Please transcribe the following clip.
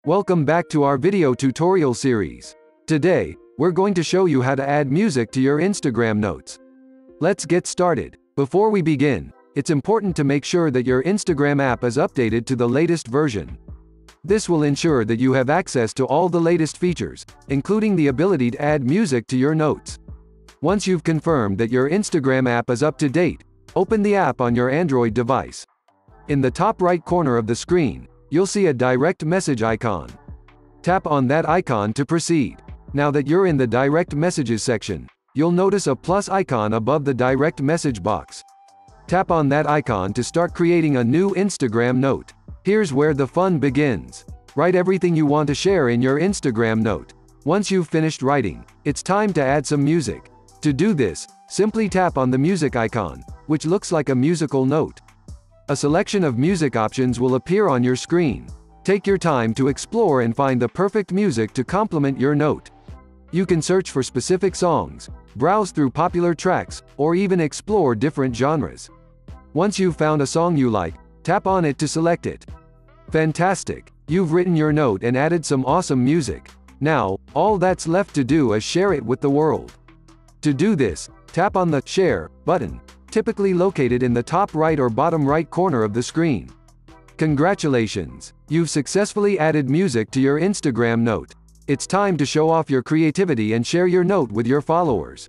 Welcome back to our video tutorial series. Today, we're going to show you how to add music to your Instagram notes. Let's get started. Before we begin, it's important to make sure that your Instagram app is updated to the latest version. This will ensure that you have access to all the latest features, including the ability to add music to your notes. Once you've confirmed that your Instagram app is up to date, open the app on your Android device. In the top right corner of the screen, you'll see a direct message icon. Tap on that icon to proceed. Now that you're in the direct messages section, you'll notice a plus icon above the direct message box. Tap on that icon to start creating a new Instagram note. Here's where the fun begins. Write everything you want to share in your Instagram note. Once you've finished writing, it's time to add some music. To do this, simply tap on the music icon, which looks like a musical note. A selection of music options will appear on your screen. Take your time to explore and find the perfect music to complement your note. You can search for specific songs, browse through popular tracks, or even explore different genres. Once you've found a song you like, tap on it to select it. Fantastic! You've written your note and added some awesome music. Now, all that's left to do is share it with the world. To do this, tap on the Share button, typically located in the top right or bottom right corner of the screen. Congratulations! You've successfully added music to your Instagram note. It's time to show off your creativity and share your note with your followers.